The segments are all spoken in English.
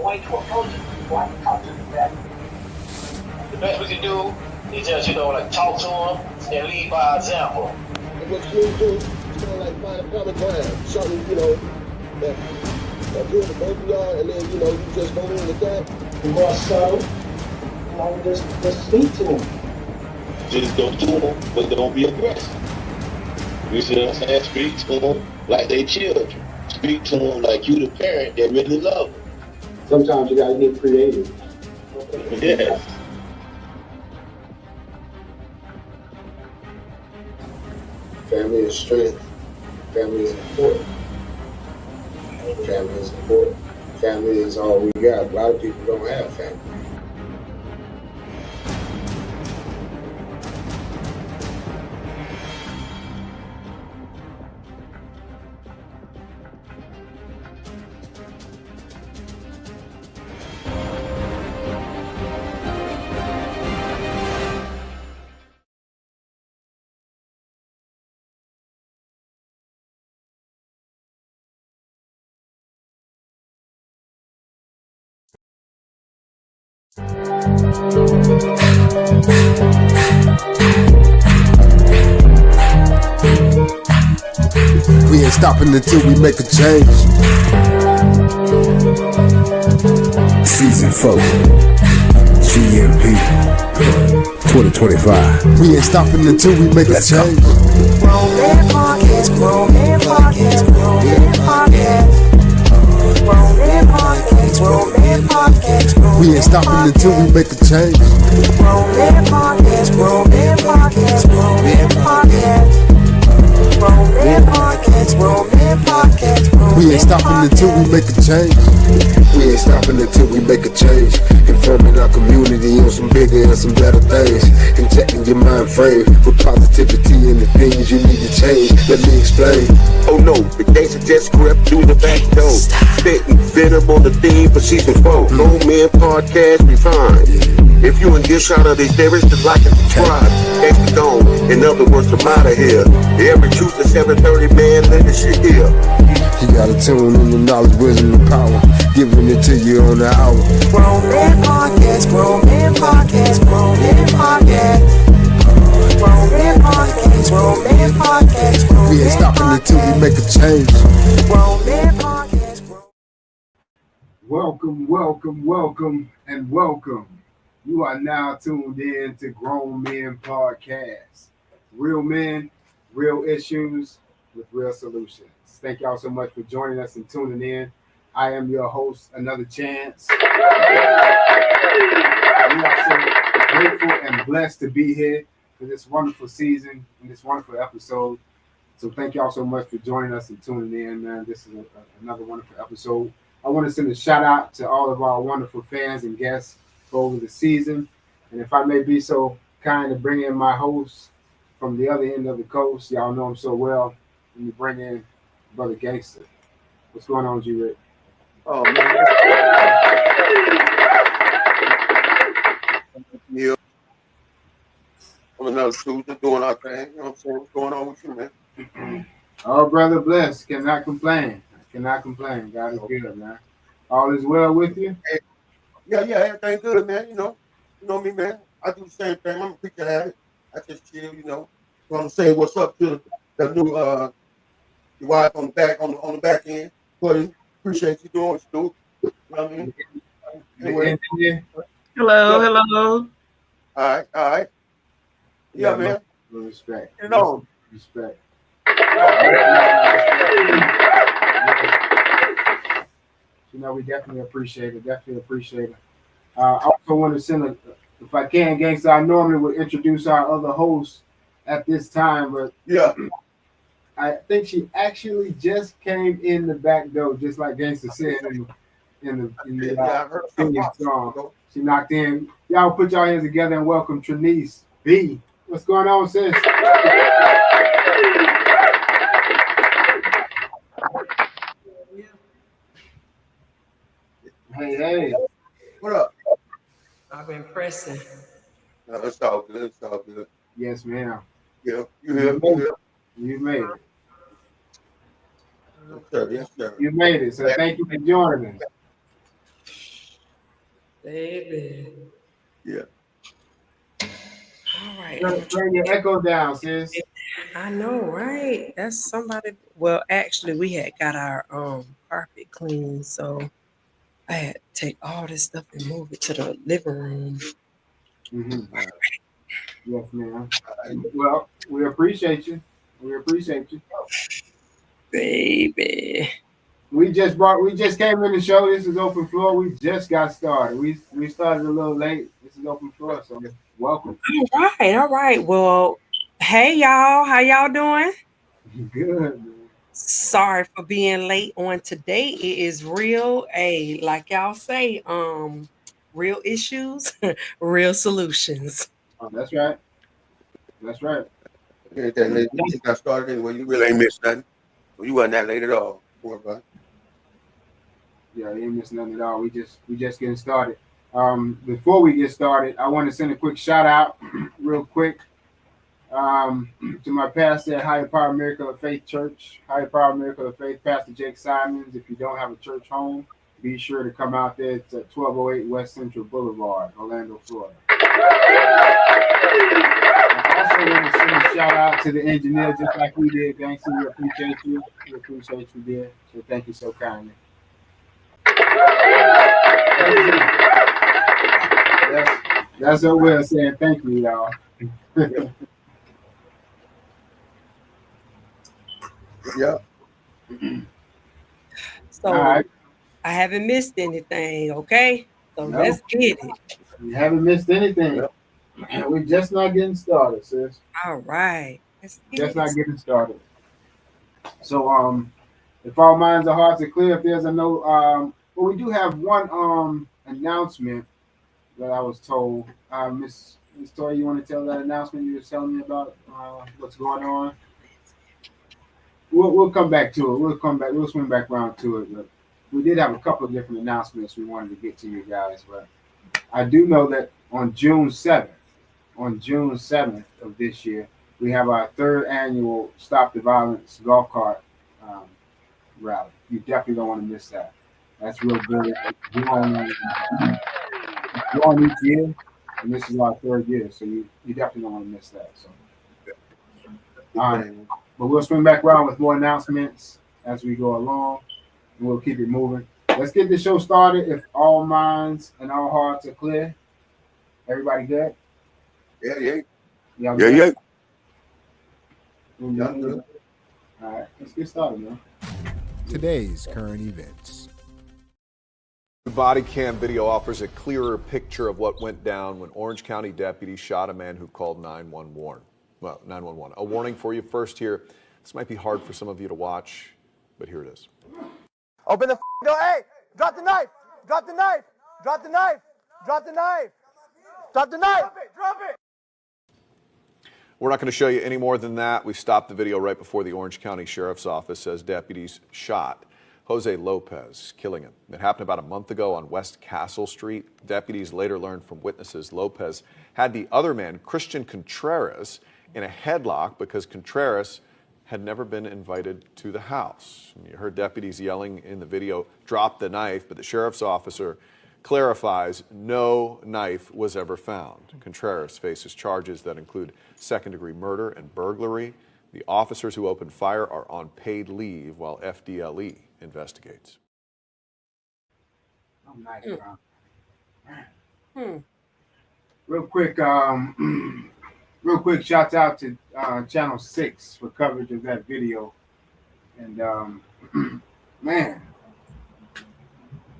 way to approach it before I can talk to them back. The best we can do is just, like talk to them and lead by example. And what you do is kind of like find a common ground, something, that's good for both of y'all, and then, you just go in with that. The more subtle, just speak to them. Just go to them, but don't be aggressive. You see what I'm saying? Speak to them like they children. Speak to them like you the parent that really love them. Sometimes you gotta get creative. Yes. Family is strength. Family is important. Family is important. Family is all we got. A lot of people don't have family. We ain't stopping until we make a change. Season 4, GMP 2025. We ain't stopping until we make a change. Grown man podcast, grown man podcast, grown man podcast. Grown man podcast, grown man podcast. We ain't stopping until we make a change. Grown man podcast, grown man podcast, grown man podcast. Grown man podcast, grown man podcast. We ain't stopping until we make a change. We ain't stopping until we make a change. Informing our community on some bigger and some better things. Injecting your mind frame with positivity and the things you need to change. Let me explain. Oh no, the gangster just crept through the back door. Spitting venom on the theme for season 4. Grown Man Podcast refined. If you in this shot of these lyrics, then like and subscribe. Extra gone. In other words, I'm out of here. Every Tuesday 7:30, man, let this shit here. You gotta tune in the knowledge, wisdom, and power. Giving it to you on the hour. Grown man podcast, grown man podcast, grown man podcast. Grown man podcast, grown man podcast, grown We ain't stopping until we make a change. Grown man podcast, Welcome, and welcome. You are now tuned in to Grown Men Podcast. Real men, real issues with real solutions. Thank y'all so much for joining us and tuning in. I am your host, Another Chance. We are so grateful and blessed to be here for this wonderful season and this wonderful episode. So thank y'all so much for joining us and tuning in, man. This is another wonderful episode. I want to send a shout out to all of our wonderful fans and guests for over the season. And if I may be so kind to bring in my host from the other end of the coast, y'all know him so well. Let me bring in Brother Gangster. What's going on, G-Rick? Oh man. Yeah. I'm another student doing our thing. You know what I'm saying? What's going on with you, man? Oh, brother, blessed. Cannot complain. God is good, man. All is well with you? Yeah, everything good, man. You know me, man. I do the same thing. I'm a preacher at it. I just chill, So I'm saying what's up to the new your wife on the back end. But appreciate you doing what you do. You know what I mean? Anyway. Hello. All right. Yeah, man. Respect. Respect. We definitely appreciate it. I also want to send if I can, Gangster, I normally would introduce our other host at this time, but yeah, I think she actually just came in the back door, just like Gangster said in the song. She knocked in. Y'all put y'all hands together and welcome Trinice B. What's going on, sis? Hey. What up? I've been pressing. No, it's all good. Yes, ma'am. Yeah, you made it. Yes, sir. You made it. So thank you for joining us. Baby. Yeah. All right. Turn your echo down, sis. I know, right? That's somebody. Well, actually, we had got our carpet cleaned, so I had to take all this stuff and move it to the living room. Mm-hmm. Yes, ma'am. Well, we appreciate you. We appreciate you. Baby. We just came in the show. This is open floor. We just got started. We started a little late. This is open floor, so welcome. All right. Well, hey y'all, how y'all doing? Good, man. Sorry for being late on today. It is real, like y'all say, real issues, real solutions. Oh, that's right. That's right. Everything late. You got started anyway. You really ain't missed nothing. Well, you wasn't that late at all. Poor guy. Yeah, you ain't missing nothing at all. We just getting started. Before we get started, I want to send a quick shout out, real quick, to my pastor at Higher Power Miracle of Faith Church, Higher Power Miracle of Faith, Pastor Jake Simons. If you don't have a church home, be sure to come out there. It's at 1208 West Central Boulevard, Orlando, Florida. I also want to send a shout out to the engineer, just like we did, Gangster. We appreciate you. We appreciate you, dear. So thank you so kindly. That's our way of saying thank you, y'all. Yeah. So right. I haven't missed anything, okay? So No. Let's get it. You haven't missed anything. Yep. We're just not getting started, sis. All right. Let's get Just it. not getting started. So if all minds and hearts are clear, if there's a no well, we do have one announcement that I was told. Miss Tori, you want to tell that announcement you were telling me about what's going on? We'll come back to it. We'll swing back around to it. But we did have a couple of different announcements we wanted to get to you guys. But I do know that on June 7th of this year, we have our third annual Stop the Violence golf cart rally. You definitely don't want to miss that. That's real good. We're on each year, and this is our third year, so you definitely don't want to miss that. So, but we'll swing back around with more announcements as we go along, and we'll keep it moving. Let's get the show started. If all minds and all hearts are clear, everybody good? Yeah. Y'all Yeah. All right, let's get started, man. Today's current events. The body cam video offers a clearer picture of what went down when Orange County deputies shot a man who called 911. Well, 911. A warning for you first here. This might be hard for some of you to watch, but here it is. Open the door. Hey, drop the knife. Drop the knife. Drop the knife. Drop the knife. Drop the knife. Drop it. We're not going to show you any more than that. We stopped the video right before the Orange County Sheriff's Office says deputies shot Jose Lopez, killing him. It happened about a month ago on West Castle Street. Deputies later learned from witnesses Lopez had the other man, Christian Contreras, in a headlock because Contreras had never been invited to the house. You heard deputies yelling in the video, "Drop the knife," but the sheriff's officer clarifies no knife was ever found. Contreras faces charges that include second-degree murder and burglary. The officers who opened fire are on paid leave while FDLE investigates. Oh, nice, Real quick, shouts out to Channel 6 for coverage of that video. And man,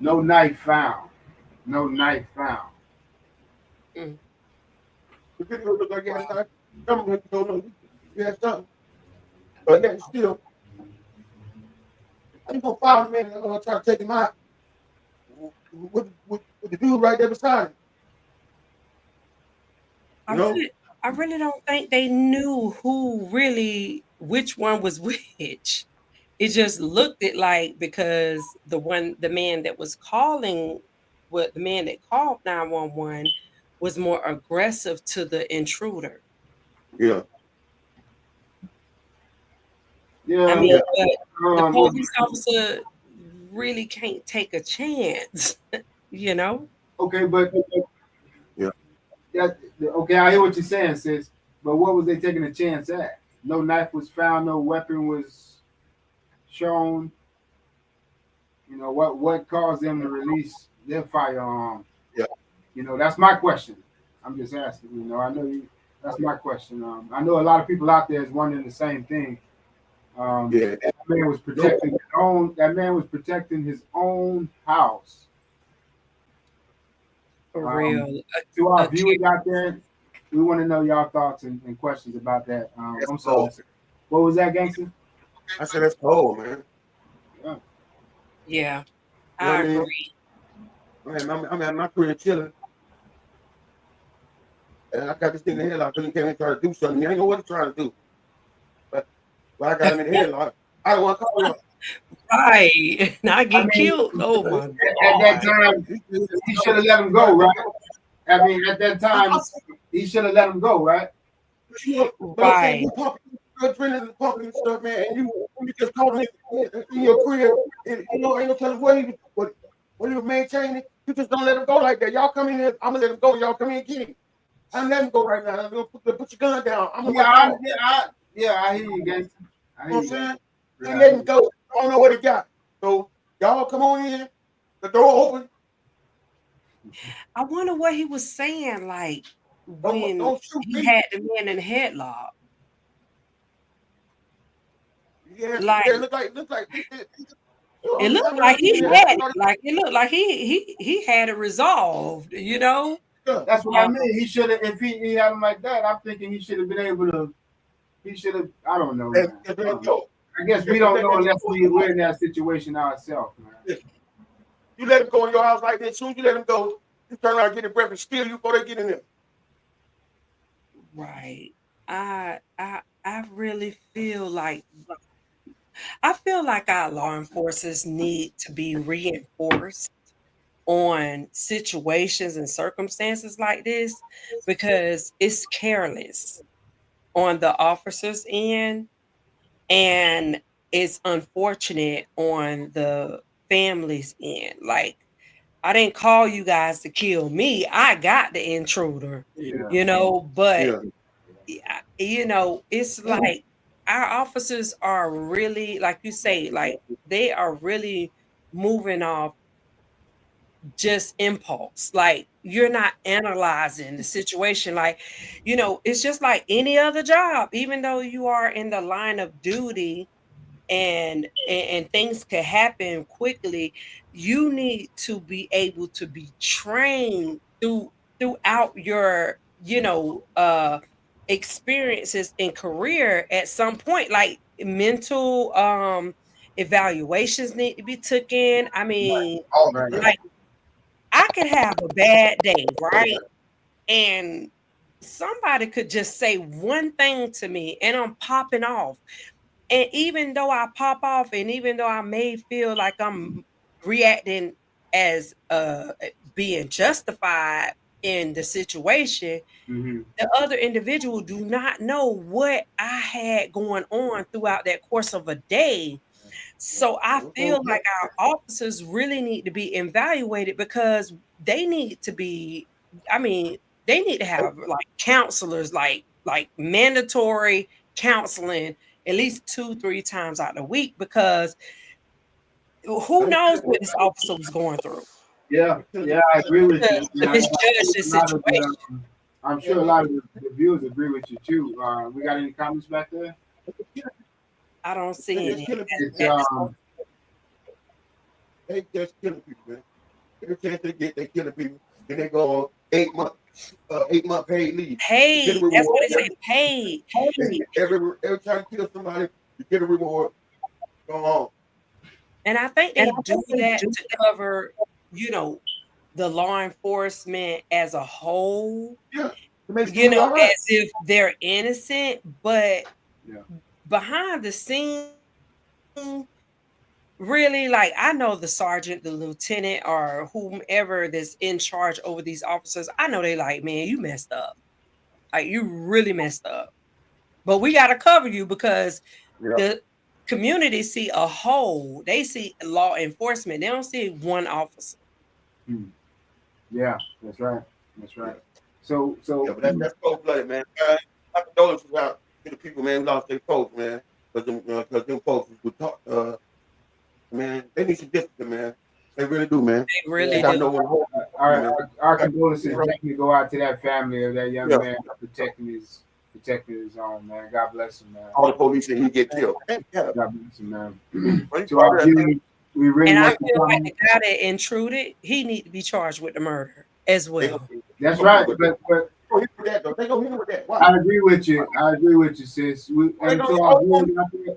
no knife found. No knife found. The video look like you had something. You had something. But then still, I'm gonna follow him and try to take him out with the dude right there beside him. I really don't think they knew which one was which. It just looked like because the man that called 911 was more aggressive to the intruder. Yeah. I mean, the police officer really can't take a chance, you know? Okay, but Yeah. okay, I hear what you're saying, sis. But what was they taking a chance at? No knife was found, no weapon was shown. You know what caused them to release their firearm? Yeah. You know, that's my question. I'm just asking. You know, I know you. That's my question. I know a lot of people out there is wondering the same thing. Yeah. That man was protecting his own. That man was protecting his own house. For real. To our viewers out there, we want to know y'all thoughts and questions about that. I'm sorry. What was that, gangster? I said that's cold, man. Yeah, You know I what I mean? agree. I'm at my career chilling. And I got this thing in the headlock because he came in trying to do something. He ain't know what he's trying to do. But I got him in the headlock. I don't want to call him. Right. Not get killed. Oh my God. At that time, he should have let him go, right? I mean, at that time, he should have let him go, right? Right. You pumping and stuff, man, and you just call him in your career, and you know, ain't no telling what he was maintaining. You just don't let him go like that. Y'all come in here, I'm gonna let him go. Y'all come in and get him. I'm letting him go right now. I'm gonna put your gun down. I hear you, gangster. You know what I'm saying? And let him go. I don't know what he got. So y'all come on in. The door open. I wonder what he was saying, like when Don't shoot he me. had the man in the headlock. Yeah, Like it looked like it looked like he had it. Like it looked like he had it resolved, you know? That's what I mean. He should have, if he had him like that, I'm thinking he should have been able to. He should have. I don't know. Man. I guess we don't know unless we're in that situation ourselves, man. You let him go in your house like that. As soon as you let him go, you turn around and get a breakfast, steal you before they get in there. Right. I really feel like our law enforcers need to be reinforced on situations and circumstances like this because it's careless on the officers' end and it's unfortunate on the families' end. Like, I didn't call you guys to kill me. I got the intruder, you know, but you know, it's like our officers are really, like you say, like they are really moving off just impulse. Like you're not analyzing the situation. Like, you know, it's just like any other job, even though you are in the line of duty and things can happen quickly, you need to be able to be trained throughout your, you know, experiences in career at some point. Like mental evaluations need to be taken. I mean, like I could have a bad day, right? And somebody could just say one thing to me and I'm popping off. And even though I pop off and even though I may feel like I'm reacting as being justified in the situation, the other individual do not know what I had going on throughout that course of a day. So I feel like our officers really need to be evaluated because they need to be, I mean, they need to have like counselors, like mandatory counseling at least 2-3 times out of the week because who knows what this officer was going through. Yeah, I agree with you. Misjudge this situation. I'm sure a lot of the viewers agree with you too. We got any comments back there? I don't see any. They just killing people, man. Every chance they get, they killing people. Then they go on 8-month paid leave. Paid. That's what they say. Paid. Every time you kill somebody, you get a reward. Go on. And I think they do that to cover, you know, the law enforcement as a whole. Yeah. You know, as if they're innocent, but behind the scene, really, like I know the sergeant, the lieutenant, or whomever that's in charge over these officers. I know they like, man, you messed up. Like you really messed up. But we got to cover you because the community see a whole. They see law enforcement. They don't see one officer. Yeah, that's right. That's right. So Yeah, but that's cold blooded, man. My condolences out to the people, man, who lost their folks, man. Because them folks would talk, man, they need some discipline, man. They really do, man. They really I do. know what our condolences definitely go out to that family of that young Yeah. man protecting his own, man. God bless him, man. all the police and he get killed. Yeah. God bless him, man. To our viewers, we really And I want to feel like come. the guy that intruded, he need to be charged with the murder as well. That's right, but They go here with that. Why? I agree with you. I agree with you, sis. And to our viewers out there,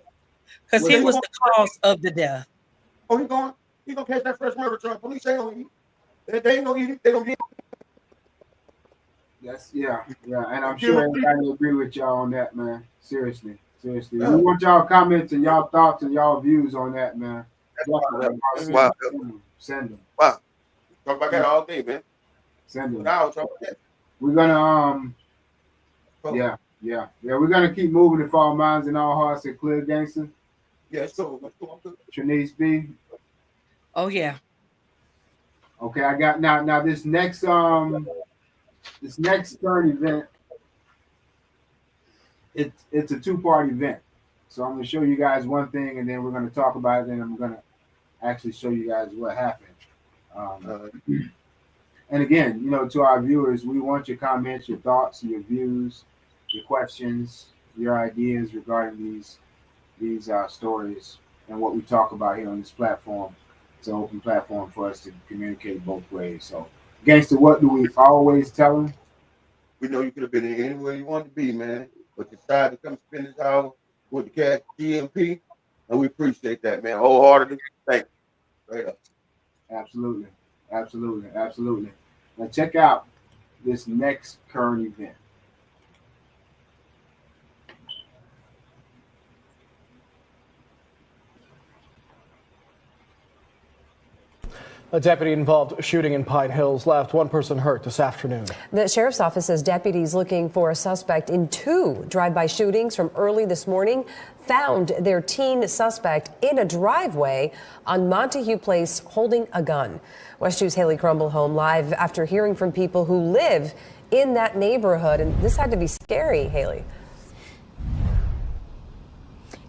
Because he was the cause of the death. Oh, he gonna catch that first murder charge. Police ain't gonna eat. They ain't gonna eat. They gonna get. That's yeah, and I'm sure everybody agree with y'all on that, man. Seriously. We want y'all comments and y'all thoughts and y'all views on that, man. Wow. Send them. Wow. Talk about that all day, man. Send them. I'll talk about that. We're gonna yeah. We're gonna keep moving if all minds and all hearts are clear, gangster. Yeah, so let's go. Trinice B. Oh yeah. Okay, I got now this next current event. It's a 2-part event. So I'm gonna show you guys one thing and then we're gonna talk about it and I'm gonna actually show you guys what happened. And again, to our viewers, we want your comments, your thoughts, your views, your questions, your ideas regarding these stories and what we talk about here on this platform. It's an open platform for us to communicate both ways. So, gangster, what do we always tell them? We know you could have been anywhere you wanted to be, man, but you decided to come spend this hour with the cat GMP, and we appreciate that, man, wholeheartedly. Thank you. Right up. Absolutely. Now check out this next current event. A deputy-involved shooting in Pinehills left one person hurt this afternoon. The sheriff's office says deputies looking for a suspect in 2 drive-by shootings from early this morning found their teen suspect in a driveway on Montague Place holding a gun. West 2's Haley Crumble home live after hearing from people who live in that neighborhood, and this had to be scary, Haley.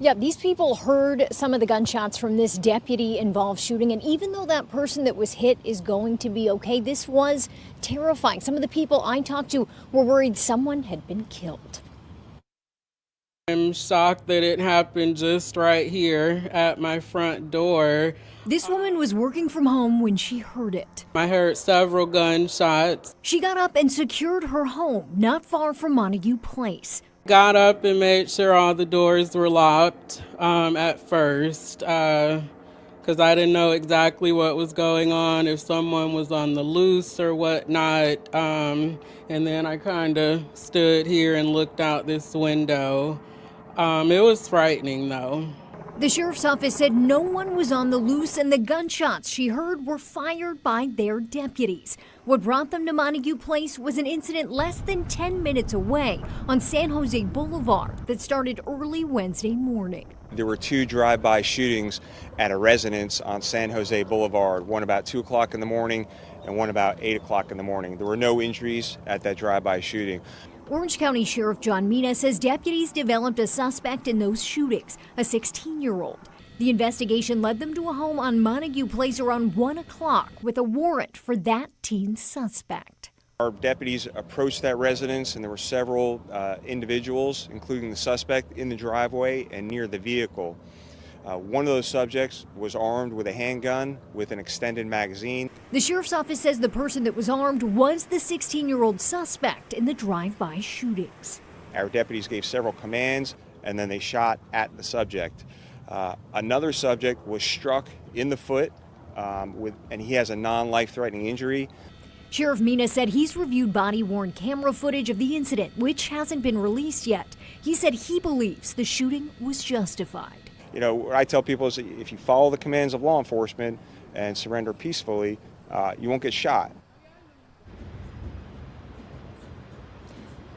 Yeah, these people heard some of the gunshots from this deputy-involved shooting, and even though that person that was hit is going to be okay, this was terrifying. Some of the people I talked to were worried someone had been killed. I'm shocked that it happened just right here at my front door. This woman was working from home when she heard it. I heard several gunshots. She got up and secured her home not far from Montague Place. Got up and made sure all the doors were locked at first because I didn't know exactly what was going on, if someone was on the loose or whatnot. And then I kind of stood here and looked out this window. It was frightening, though. The sheriff's office said no one was on the loose and the gunshots she heard were fired by their deputies. What brought them to Montague Place was an incident less than 10 minutes away on San Jose Boulevard that started early Wednesday morning. There were 2 drive-by shootings at a residence on San Jose Boulevard, one about 2 o'clock in the morning and one about 8 o'clock in the morning. There were no injuries at that drive-by shooting. Orange County Sheriff John Mina says deputies developed a suspect in those shootings, a 16-year-old. The investigation led them to a home on Montague Place around 1 o'clock with a warrant for that teen suspect. Our deputies approached that residence and there were several individuals, including the suspect, in the driveway and near the vehicle. One of those subjects was armed with a handgun with an extended magazine. The sheriff's office says the person that was armed was the 16-year-old suspect in the drive-by shootings. Our deputies gave several commands and then they shot at the subject. Another subject was struck in the foot and he has a non-life-threatening injury. Sheriff Mina said he's reviewed body-worn camera footage of the incident, which hasn't been released yet. He said he believes the shooting was justified. What I tell people is if you follow the commands of law enforcement and surrender peacefully, you won't get shot.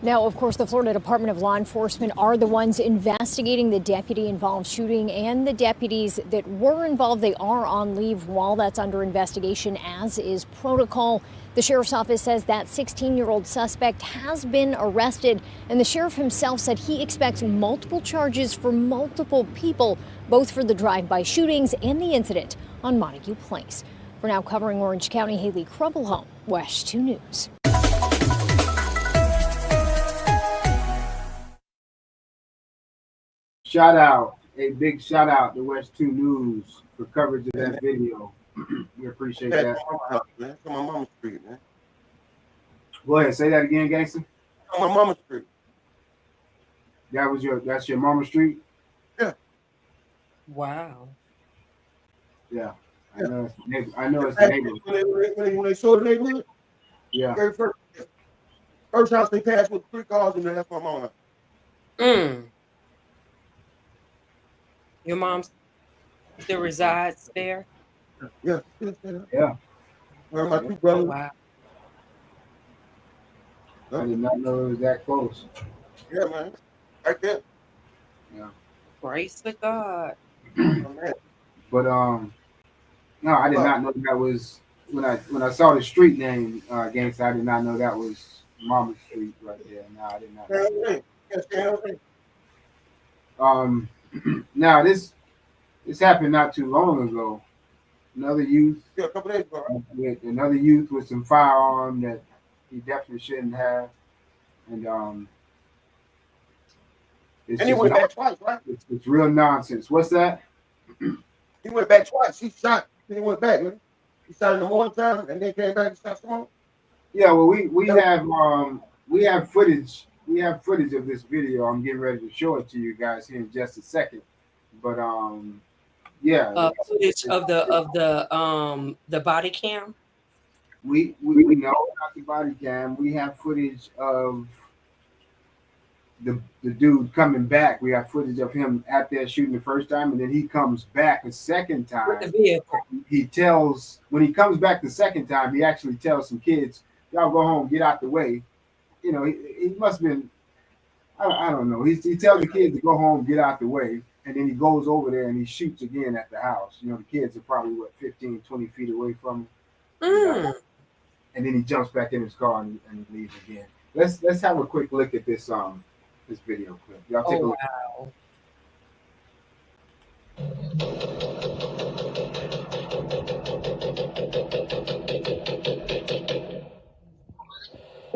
Now, of course, the Florida Department of Law Enforcement are the ones investigating the deputy-involved shooting, and the deputies that were involved, they are on leave while that's under investigation, as is protocol. The sheriff's office says that 16-year-old suspect has been arrested, and the sheriff himself said he expects multiple charges for multiple people, both for the drive-by shootings and the incident on Montague Place. For now, covering Orange County, Haley Krubelholm, WESH 2 News. Shout out, a big shout out to WESH 2 News for coverage of that video. We appreciate that. Man, on my mama's street, man. Go ahead, say that again, gangster. On my mama's street. That's your mama's street? Yeah. Wow. Yeah. I know it's the neighborhood. When they saw the neighborhood, yeah. First house they passed with 3 cars in there, that's my mama. Your mom still resides there? Yeah. Yeah. Where my 2 brothers. Wow. I did not know it was that close. Yeah, man. Right there. Yeah. Praise to God. But no, I did not know that was when I saw the street name, gangsta. I did not know that was Mama's Street right there. No, I did not know. Now this happened not too long ago. Another youth, a couple days ago, right? Another youth with some firearm that he definitely shouldn't have, and he went back twice, right? It's real nonsense. What's that? He went back twice. He shot. Then he went back. Right? He shot in the morning time, and then came back and shot some more. Yeah, well, we have footage. We have footage of this video. I'm getting ready to show it to you guys here in just a second. But yeah, footage of the body cam. We know about the body cam. We have footage of the dude coming back. We have footage of him at there shooting the first time, and then he comes back a second time. With the vehicle. When he comes back the second time, he actually tells some kids, "Y'all go home, get out the way." You know, he must have been, I don't know. He tells the kids to go home, get out the way, and then he goes over there and he shoots again at the house. You know, the kids are probably, 15, 20 feet away from him. And then he jumps back in his car and leaves again. Let's have a quick look at this video clip. Y'all take a look. Wow.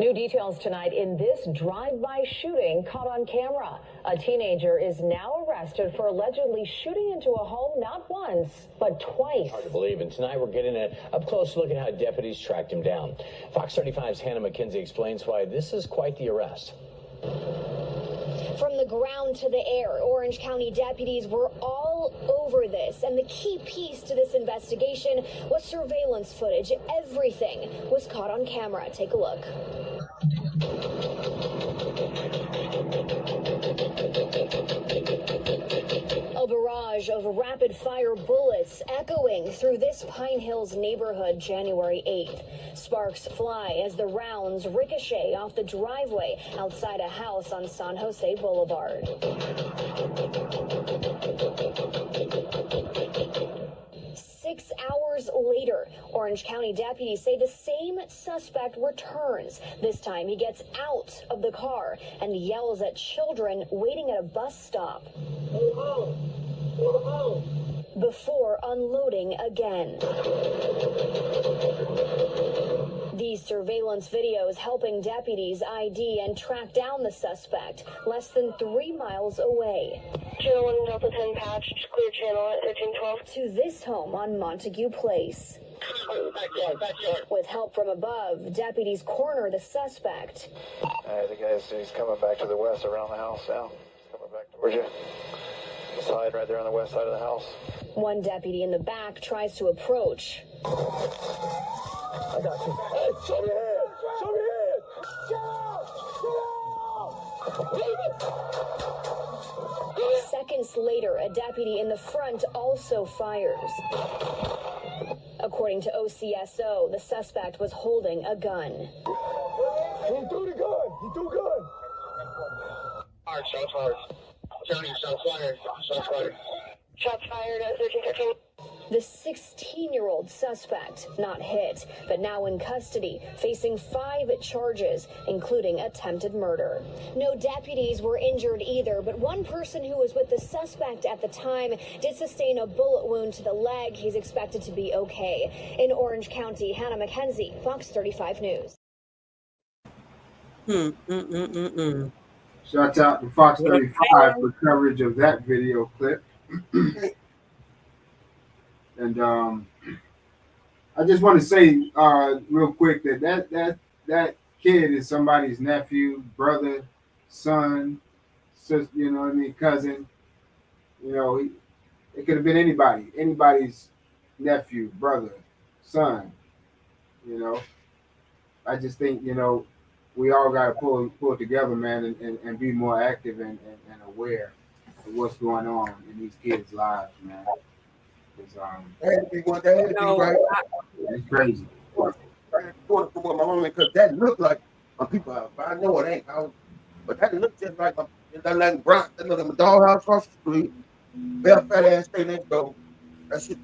New details tonight in this drive-by shooting caught on camera. A teenager is now arrested for allegedly shooting into a home not once, but twice. Hard to believe, and tonight we're getting an up-close look at how deputies tracked him down. Fox 35's Hannah McKenzie explains why this is quite the arrest. From the ground to the air, Orange County deputies were all over this, and the key piece to this investigation was surveillance footage. Everything was caught on camera. Take a look. A barrage of rapid-fire bullets echoing through this Pinehills neighborhood January 8th. Sparks fly as the rounds ricochet off the driveway outside a house on San Jose Boulevard. Six hours later, Orange County deputies say the same suspect returns. This time he gets out of the car and yells at children waiting at a bus stop. Go home. Go home. Before unloading again. These surveillance videos helping deputies ID and track down the suspect less than 3 miles away. Channel 1 Delta 10 patched, clear channel at 1312. To this home on Montague Place. Backyard. With help from above, deputies corner the suspect. The guy's coming back to the west around the house now. He's coming back towards you. The side right there on the west side of the house. One deputy in the back tries to approach. I got you. Hey, show me your head. Show me your head. Seconds later, a deputy in the front also fires. According to OCSO, the suspect was holding a gun. He threw the gun. He threw gun. Hard, shots fired. County, shots fired. Shots fired. Shots fired at 1313. The 16-year-old suspect not hit, but now in custody, facing 5 charges, including attempted murder. No deputies were injured either, but one person who was with the suspect at the time did sustain a bullet wound to the leg. He's expected to be okay. In Orange County, Hannah McKenzie, Fox 35 News. Shout out to Fox 35 for coverage of that video clip. And I just want to say real quick that kid is somebody's nephew, brother, son, sister, you know what I mean, cousin. You know, it could have been anybody's nephew, brother, son. You know, I just think, you know, we all got to pull it together, man, and be more active and aware of what's going on in these kids' lives, man. It's crazy. Because that looked like my people house. I know it ain't house, but that looked just like that Bronx, that little dollhouse across the street. Bell fat ass stay next door. That shit.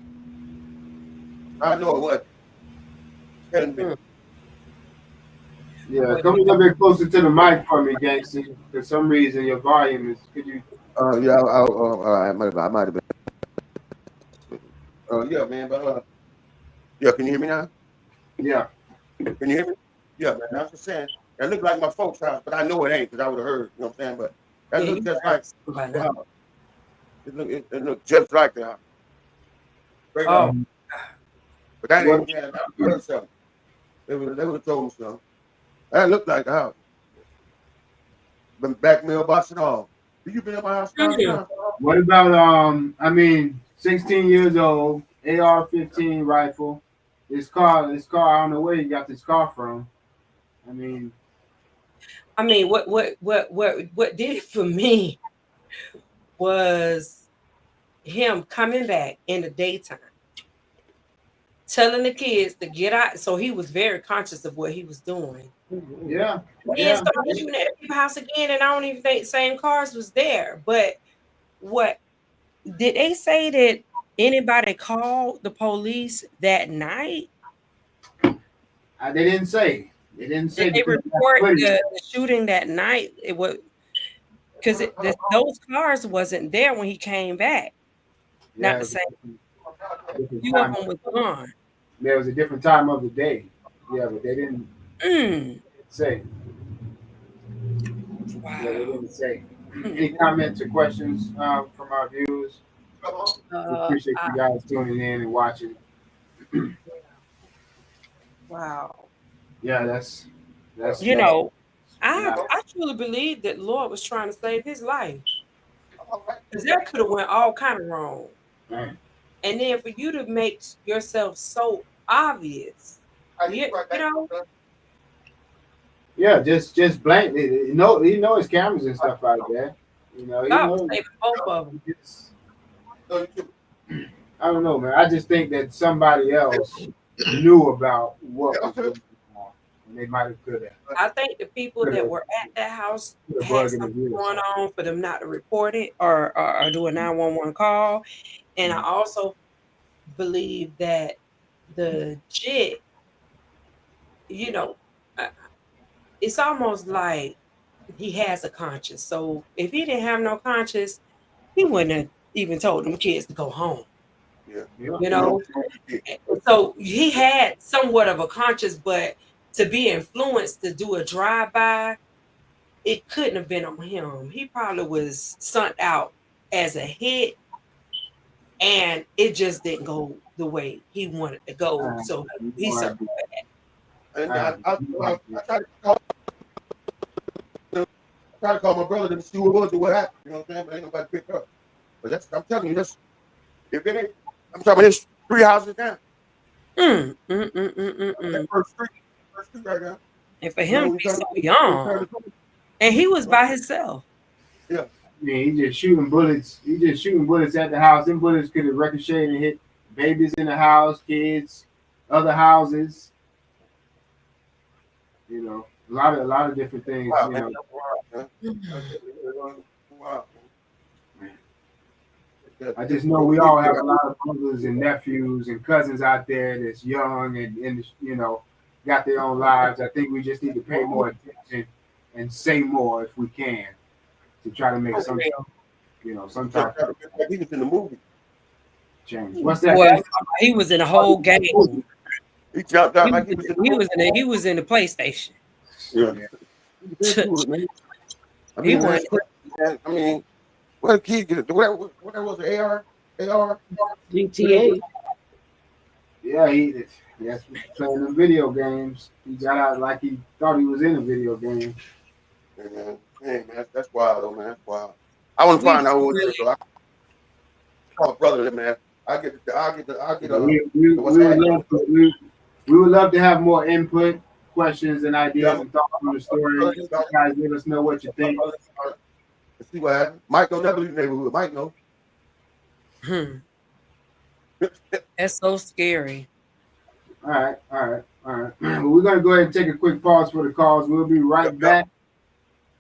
I know it was. Yeah, come a little bit closer to the mic for me, gangster. For some reason, your volume is. Could you? Yeah, I might have been. Yeah, man, but yeah, can you hear me now? Yeah. Can you hear me? Yeah, man. That's what I'm saying. That looked like my folks' house, but I know it ain't because I would have heard. You know what I'm saying? But that looked just like the house. It looked just like the house. Straight up. But that ain't something. They would have told me something. That looked like the house. Been back mailbox and all. You been in my house? What about 16 years old, AR-15 rifle. This car, I don't know where you got this car from. I mean, what did it for me was him coming back in the daytime, telling the kids to get out. So he was very conscious of what he was doing. Yeah. Then started shooting at people's house again, and I don't even think the same cars was there. But what did they say that anybody called the police that night? They didn't say. They didn't say. Did they report the shooting that night? It was because those cars wasn't there when he came back. Yeah, not the same. Few of them was gone. There was a different time of the day. Yeah, but they didn't say. Wow. Yeah, they didn't say. Any comments or questions from our viewers? We appreciate you guys tuning in and watching. Wow. Yeah, that's you know, I truly believe that Lord was trying to save his life. Because that could have went all kind of wrong. Right. And then for you to make yourself so obvious, you know. Yeah, just blank. You know his cameras and stuff out there. You know, saving both of them. I don't know, man. I just think that somebody else knew about what was going on, and they might have could have. I think the people that were at that house had something going on for them not to report it or do a 911 call. And I also believe that the JIT, you know, it's almost like he has a conscience. So if he didn't have no conscience, he wouldn't have even told them kids to go home. Yeah. You know, so he had somewhat of a conscience, but to be influenced to do a drive-by, it couldn't have been on him. He probably was sent out as a hit, and it just didn't go the way he wanted to go. So he circled back. And I tried to call my brother to see what it was or what happened. You know what I'm saying? But ain't nobody picked up. But I'm telling you, if it ain't, I'm talking about this 3 houses down. That first street right now. And for him to be so young, and he was by himself. Yeah. Yeah, he just shooting bullets. He just shooting bullets at the house. Them bullets could have ricocheted and hit babies in the house, kids, other houses. You know, A lot of different things. Wow, You man, know, that's wild, man. Wow. I just know we all have a lot of brothers and nephews and cousins out there that's young and you know, got their own lives. I think we just need to pay more attention and say more if we can to try to make some, you know, some type of He was in the movie. change. What's that? Boy, he was in a whole game. He jumped out like he was in the movie. He was in the PlayStation. Yeah. I mean, that's crazy, man. I mean, what a kid get it? What was the AR? GTA. Yeah, that's playing the video games. He got out like he thought he was in a video game. Man, that's wild, though, man. That's wild. I want to find out who it is, though. I call a brother, man. We would love to have more input, questions, and ideas and thoughts on the story. You guys let us know what you think. Let's see what happens. Mike don't never leave the neighborhood. Mike know. That's so scary. All right. Well, we're gonna go ahead and take a quick pause for the calls. We'll be right back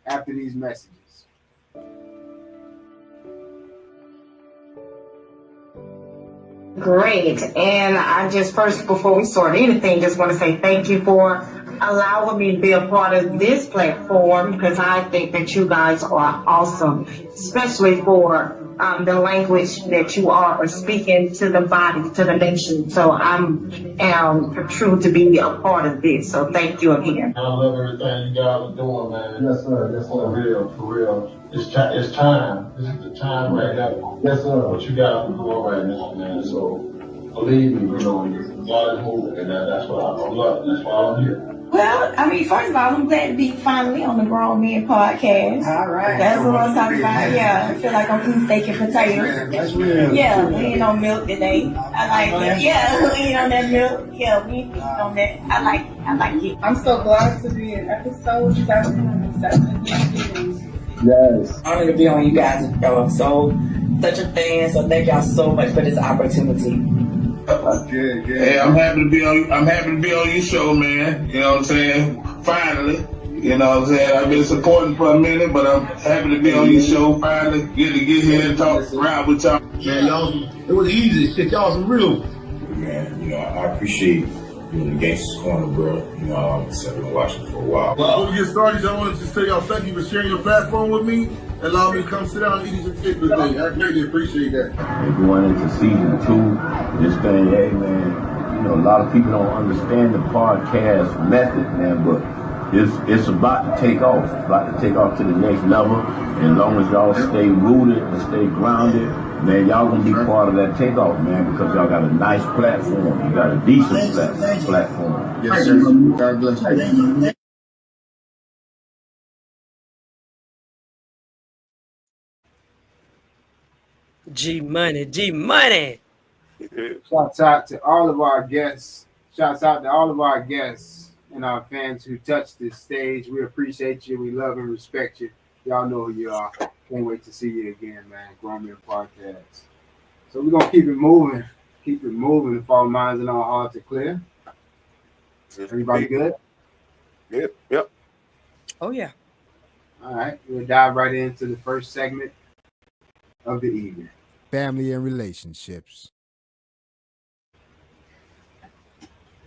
after these messages. Great. And I just first, before we start anything, just want to say thank you for allowing me to be a part of this platform, because I think that you guys are awesome, especially for the language that you are speaking to the body, to the nation. So I'm true to be a part of this. So thank you again. I love everything you guys are doing, man. Yes, sir. Yes, sir. For real. It's time. This is the time right now. Yes, sir. What you guys are doing right now, man. So believe me, you know, God is moving, and that's what I love. That's why I'm here. Well, I mean, first of all, I'm glad to be finally on the Grown Men podcast. All right. That's what I'm talking about. Yeah, I feel like I'm eating steak and potatoes. That's real. Yeah, we ain't on milk today. I like it. Yeah, we ain't on that milk. Yeah, we ain't eating on that. I like it. I'm so glad to be in episode 7. Yes. Honored to be on you guys' show. So, such a fan. So, thank y'all so much for this opportunity. Hey, I'm happy to be on your show, man. You know what I'm saying? Finally. You know what I'm saying? I've been supporting for a minute, but I'm happy to be on your show. Finally, get here and talk around with y'all. Man, y'all, it was easy. Shit, y'all some real. Man, you know, I appreciate being in Gangsta's Corner, bro. You know, I've been watching for a while. Well, before we get started, I wanted to say y'all thank you for sharing your platform with me and allow me to come sit down and eat these chicken today. I greatly appreciate that. We're going into season 2. This thing, hey man, you know, a lot of people don't understand the podcast method, man, but it's about to take off. It's about to take off to the next level. And as long as y'all stay rooted and stay grounded, man, y'all gonna be part of that takeoff, man, because y'all got a nice platform. You got a decent platform. Yes, sir. God bless you. G Money. Shouts out to all of our guests. Shouts out to all of our guests and our fans who touched this stage. We appreciate you. We love and respect you. Y'all know who you are. Can't wait to see you again, man. Grown Men Podcast. So we're gonna keep it moving. Keep it moving. If all minds and all hearts are clear. Everybody good? Yep. Oh yeah. All right. We'll dive right into the first segment of the evening. Family and relationships.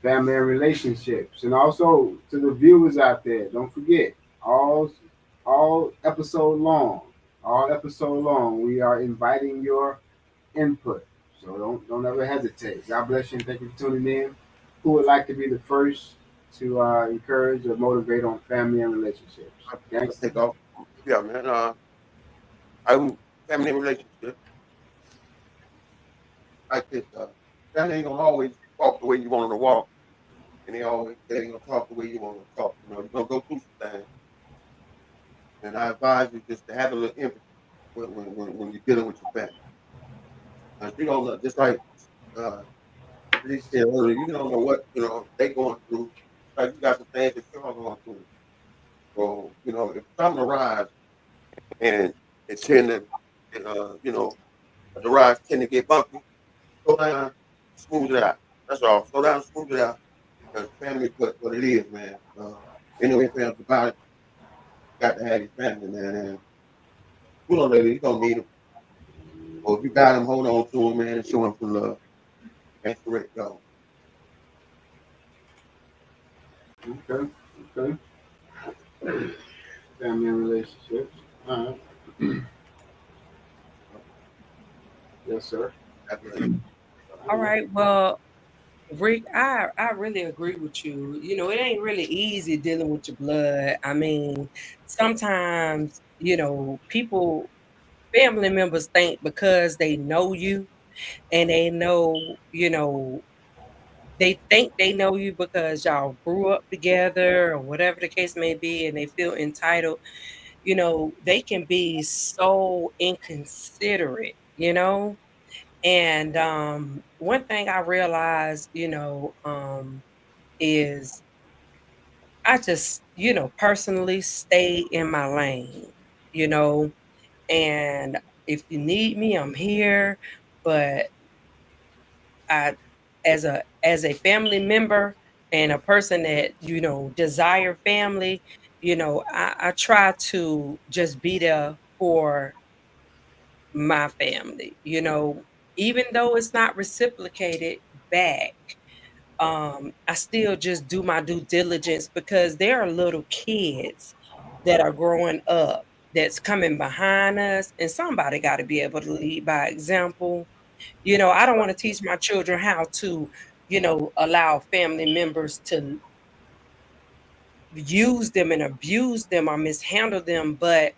Family and relationships. And also to the viewers out there, don't forget, all episode long, we are inviting your input. So don't ever hesitate. God bless you and thank you for tuning in. Who would like to be the first to encourage or motivate on family and relationships? Let's take off. Yeah, man. I'm family and relationships. Like this, family ain't gonna always walk the way you want them to walk, and they ain't gonna talk the way you want them to talk. You know, you're gonna go through some things. And I advise you just to have a little empathy when you're dealing with your family. You don't know, just like they said earlier, you don't know what they going through. Like you got some things that you're going through. So if something arrives and it tend to, the rides tend to get bumpy, slow down, smooth it out. That's all. Slow down, smooth it out. Because family is what it is, man. anything else about it, got to have his family, man. And you know, lady, you gonna need him. Or if you got him, hold on to him, man, and show him some love. That's correct, go. Okay. Family and relationships. All right. Yes, sir. All right. Well, Rick, I really agree with you. You know, it ain't really easy dealing with your blood. I mean, sometimes, people, family members think because they know you and they know, they think they know you because y'all grew up together or whatever the case may be, and they feel entitled, they can be so inconsiderate, And one thing I realized, is I just, personally stay in my lane, you know, and if you need me, I'm here. But I, as a family member and a person that, desire family, I try to just be there for my family, even though it's not reciprocated back. I still just do my due diligence because there are little kids that are growing up that's coming behind us, and somebody got to be able to lead by example. I don't want to teach my children how to, allow family members to use them and abuse them or mishandle them, but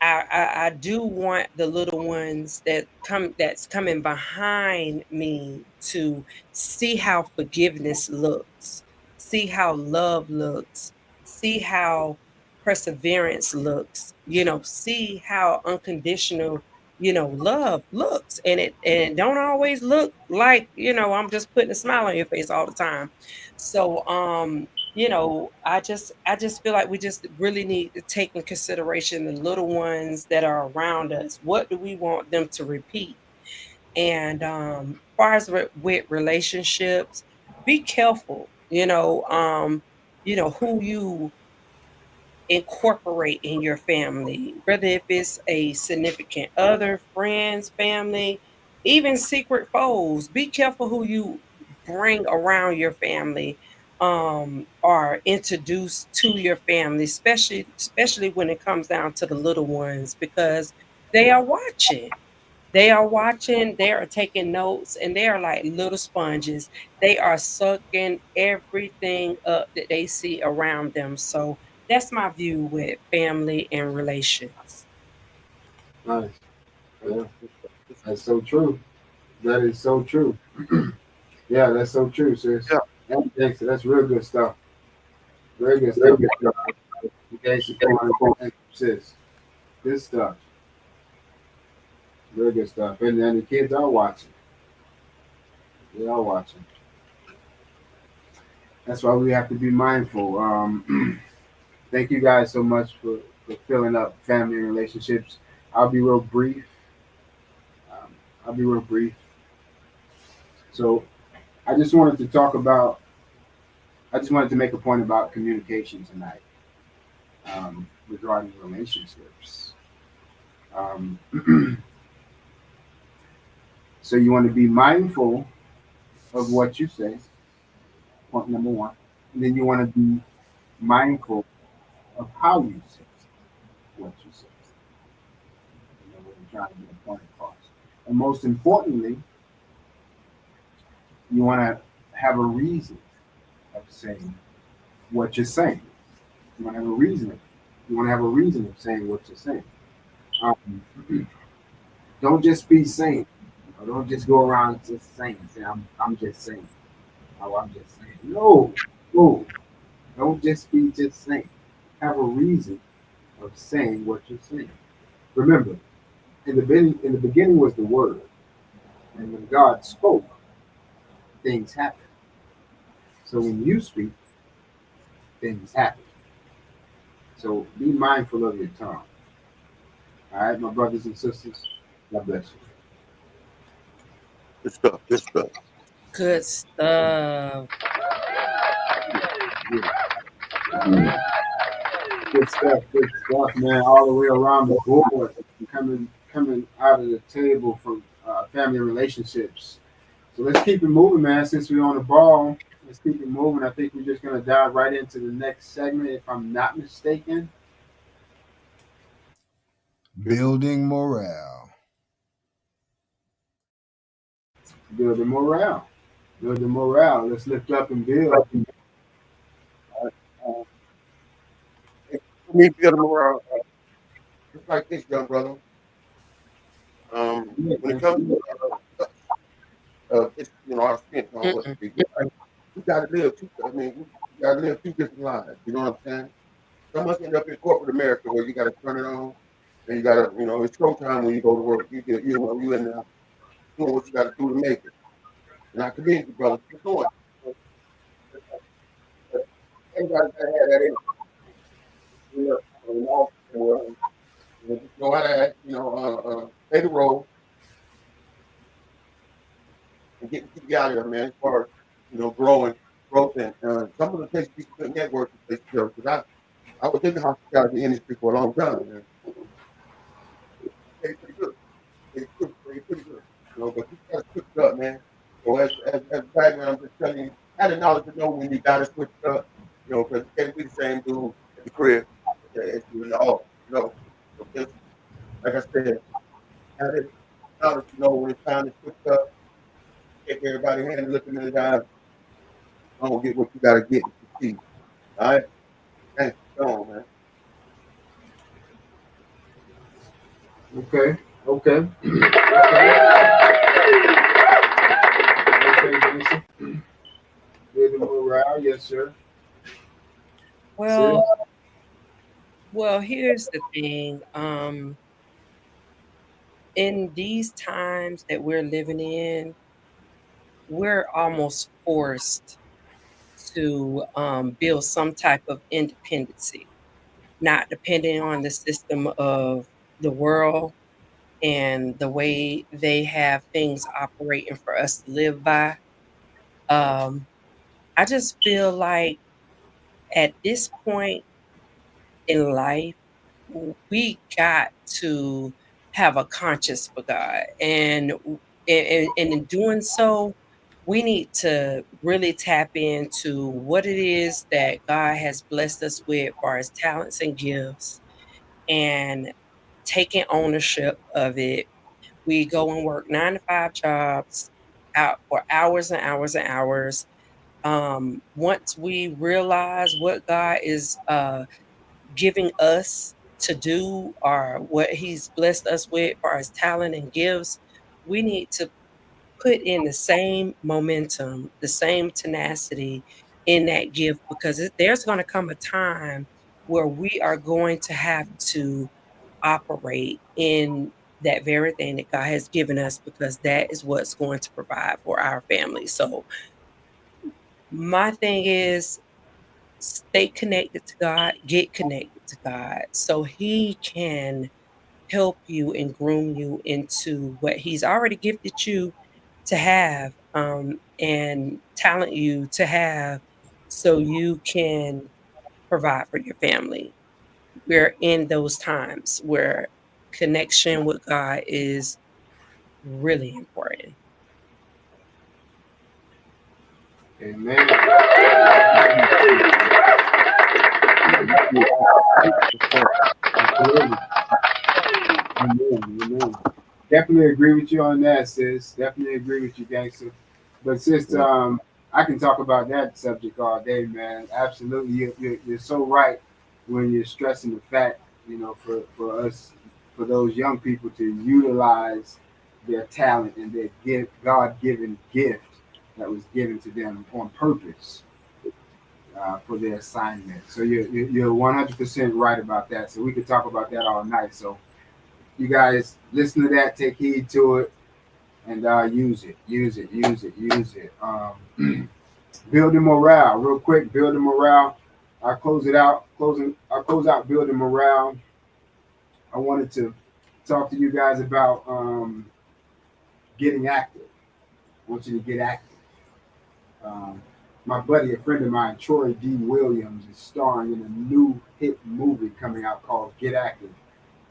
I do want the little ones that's coming behind me to see how forgiveness looks, see how love looks, see how perseverance looks, see how unconditional, love looks. And it don't always look like, I'm just putting a smile on your face all the time. So I just feel like we just really need to take in consideration the little ones that are around us. What do we want them to repeat? And far as with relationships, be careful, who you incorporate in your family, whether if it's a significant other, friends, family, even secret foes. Be careful who you bring around your family, or introduce to your family, especially when it comes down to the little ones, because they are watching. They are watching, they are taking notes, and they are like little sponges. They are sucking everything up that they see around them. So that's my view with family and relations. Nice. Yeah. That's so true. That is so true. Yeah, that's so true, sis. Yeah. Thanks. That's real good stuff. Very good stuff. You guys support sis. Good stuff. Very good stuff. And then the kids are watching. They are watching. That's why we have to be mindful. Thank you guys so much for filling up family and relationships. I'll be real brief. So I just wanted to make a point about communication tonight, regarding relationships. So you want to be mindful of what you say, point number one. And then you want to be mindful of how you say what you say. When you're trying to get a point across. And most importantly, you want to have a reason of saying what you're saying. You want to have a reason. You want to have a reason of saying what you're saying. Don't just be saying. Don't just go around just saying. Say, I'm just saying. Oh, I'm just saying. No. Don't just be just saying. Have a reason of saying what you're saying. Remember, in the beginning was the Word, and when God spoke, things happen. So when you speak, things happen. So be mindful of your tongue. All right, my brothers and sisters. God bless you. Good stuff. Good stuff. Good stuff. Good stuff, man. All the way around the board, coming out of the table from family relationships. So let's keep it moving, man. Since we're on the ball, let's keep it moving. I think we're just gonna dive right into the next segment, if I'm not mistaken. Building morale. Building morale. Building morale. Let's lift up and build. For me, building morale, just like this, young brother. When it comes to it's, our skin tone, what we got to live two. I mean, we got to live two different lives. You know what I'm saying? Some of us end up in corporate America where you got to turn it on, and you got to, it's showtime when you go to work. You in there doing what you got to do to make it. And our community brothers, we're doing. Everybody got to have that in. Just know how to, play the role and getting people out of there, man. As far as growth, and some of the places people couldn't network with because I was in the hospitality industry for a long time, man. They pretty good. They pretty good. But you gotta switch it up, man. So as background, I'm just telling you, have the knowledge to know when you gotta switch it up. Because you can't be the same dude at the crib as you in the office. So just, like I said, have the knowledge to know when it's time to switch up. Take everybody hand and looking in the eye. Don't get what you gotta get to succeed. All right? Thanks. Go on, man. Okay. Jason. Building morale, yes, sir. Well, here's the thing. In these times that we're living in, we're almost forced to build some type of independency, not depending on the system of the world and the way they have things operating for us to live by. I just feel like at this point in life, we got to have a conscience for God, and in doing so, we need to really tap into what it is that God has blessed us with for his talents and gifts, and taking ownership of it. We go and work 9 to 5 jobs out for hours and hours and hours. Once we realize what God is giving us to do or what he's blessed us with for his talent and gifts, we need to put in the same momentum, the same tenacity in that gift, because there's going to come a time where we are going to have to operate in that very thing that God has given us, because that is what's going to provide for our family. So my thing is, stay connected to God, get connected to God so he can help you and groom you into what he's already gifted you to have, and talent you to have, so you can provide for your family. We're in those times where connection with God is really important. Amen. Definitely agree with you on that, sis. Definitely agree with you, gangster. But sis, I can talk about that subject all day, man. Absolutely, you're so right when you're stressing the fact, for us, for those young people to utilize their talent and their God-given gift that was given to them on purpose for their assignment. So you're 100% right about that. So we could talk about that all night. So you guys listen to that, take heed to it, and use it. Building morale, real quick. Building morale. I'll close out building morale. I wanted to talk to you guys about getting active. I want you to get active. my buddy, a friend of mine, Troy D. Williams, is starring in a new hit movie coming out called Get Active,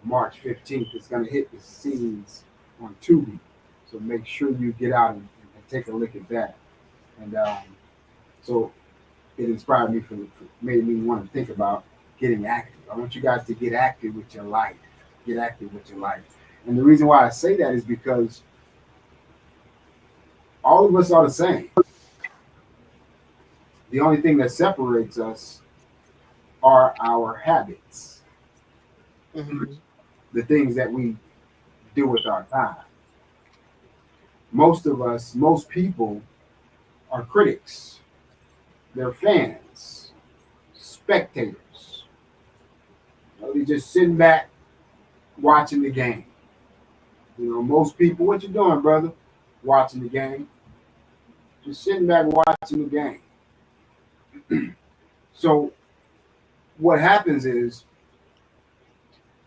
March 15th. It's going to hit the scenes on Tubi. So make sure you get out and take a look at that. And so it inspired me, made me want to think about getting active. I want you guys to get active with your life. Get active with your life. And the reason why I say that is because all of us are the same. The only thing that separates us are our habits, the things that we do with our time. Most of us, most people are critics. They're fans, spectators. They're just sitting back watching the game. Most people, what you doing, brother? Watching the game. Just sitting back watching the game. So what happens is,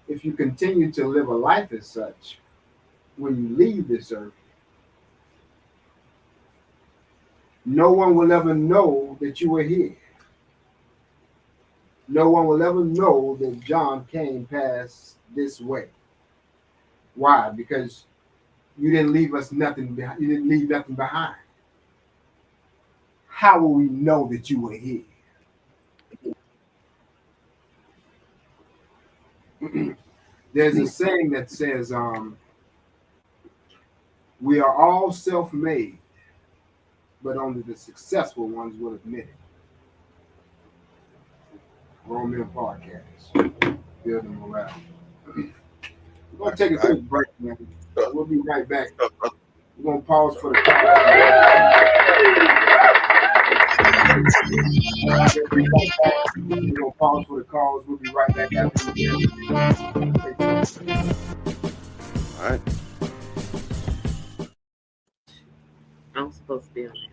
if you continue to live a life as such, when you leave this earth, no one will ever know that you were here. No one will ever know that John came past this way. Why? Because you didn't leave us nothing behind. You didn't leave nothing behind. How will we know that you were here? There's a saying that says, we are all self-made, but only the successful ones will admit it. Romeo Podcast, building morale. We're going to take a quick break, man. We'll be right back. We're going to pause for the We're going to pause for the calls. We'll be right back after All right. I'm supposed to be on there.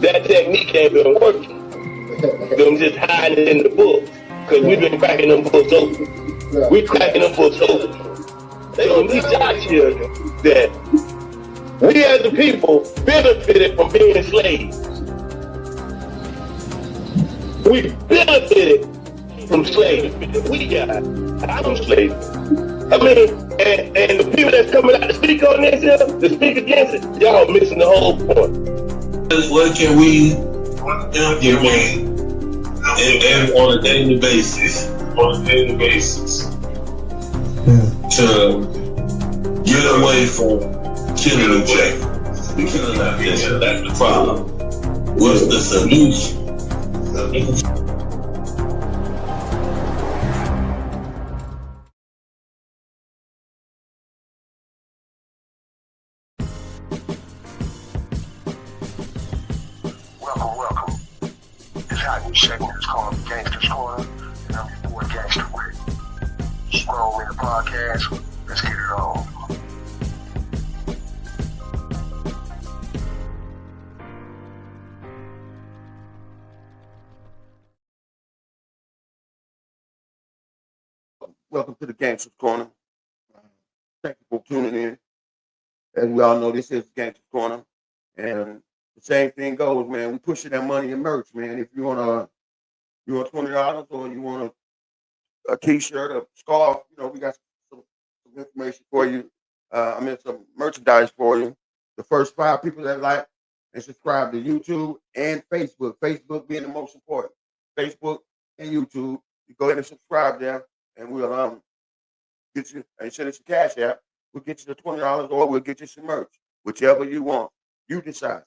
That technique ain't been working. Them just hiding it in the books. Because we've been cracking them books open. We cracking them books open. They gonna teach our children that we as a people benefited from being slaves. We benefited from slavery. We got out of slavery. I mean, and the people that's coming out to speak on this here, to speak against it, y'all missing the whole point. What can we implement and on a daily basis, to get away from killing each other? Because that's the problem. What's the solution? Welcome. This hot new segment is called Gangster's Corner, and I'm your boy Gangster Rick. Scroll in the podcast. Let's get it on. Welcome to the Gangster's Corner. Thank you for tuning in. As we all know, this is Gangster's Corner. And the same thing goes, man. We pushing that money in merch, man. If you want $20 or you want a t-shirt, a scarf, we got some information for you. Some merchandise for you. The first 5 people that like and subscribe to YouTube and Facebook. Facebook being the most important. Facebook and YouTube. You go ahead and subscribe there, and we'll get you and send us a cash app. We'll get you the $20 or we'll get you some merch. Whichever you want. You decide.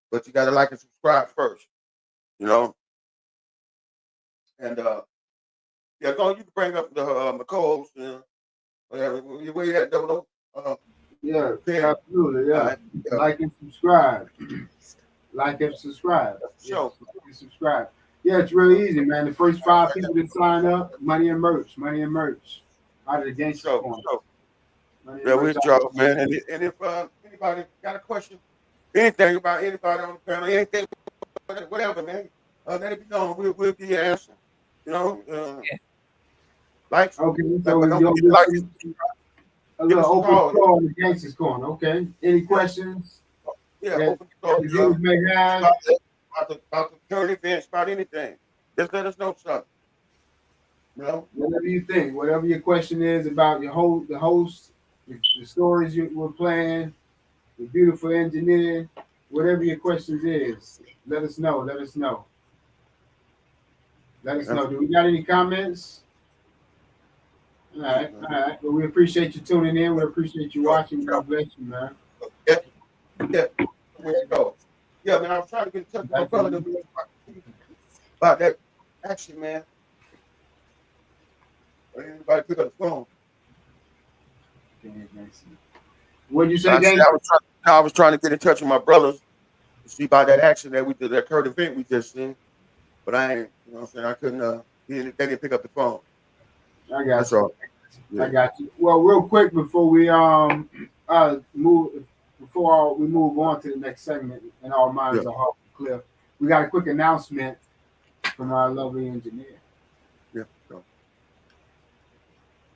But you gotta like and subscribe first. And go you can bring up the McColl's, where you at, Dodo? Yeah, absolutely. Yeah. Right. Like and subscribe. Like and subscribe. Sure. Like and subscribe. Yeah, it's really easy, man. The first 5 people that sign up, money and merch. Out of the Gangster Corner. Yeah, we drop, man. And if anybody got a question, anything about anybody on the panel, anything, whatever, man, let it be known. We'll give you an answer. You know, like Okay, like, so but don't you'll forget, like, a give little us a open call. floor on the Gangsters Corner. Okay. Any questions Yeah, that open the door. the viewers may have? About the current events, about anything. Just let us know something. You know, Whatever you think, whatever your question is about the host, the stories you were playing, the beautiful engineer, whatever your questions is, let us know. Let us know. Let us know. Do we got any comments? All right, all right. Well, we appreciate you tuning in. We appreciate you watching. God bless you, man. yeah. Where you go? Yeah, man. I was trying to get in touch with my brother about that action, man. Anybody pick up the phone? What'd you say, I Gang? was trying to get in touch with my brothers to see about that action that we did, that current event we just seen. But I ain't, you know what I'm saying? I couldn't, they didn't pick up the phone. I got That's you. all. Yeah. I got you. Well, real quick before we move on to the next segment, and our minds are hard and clear. We got a quick announcement from our lovely engineer. Yeah.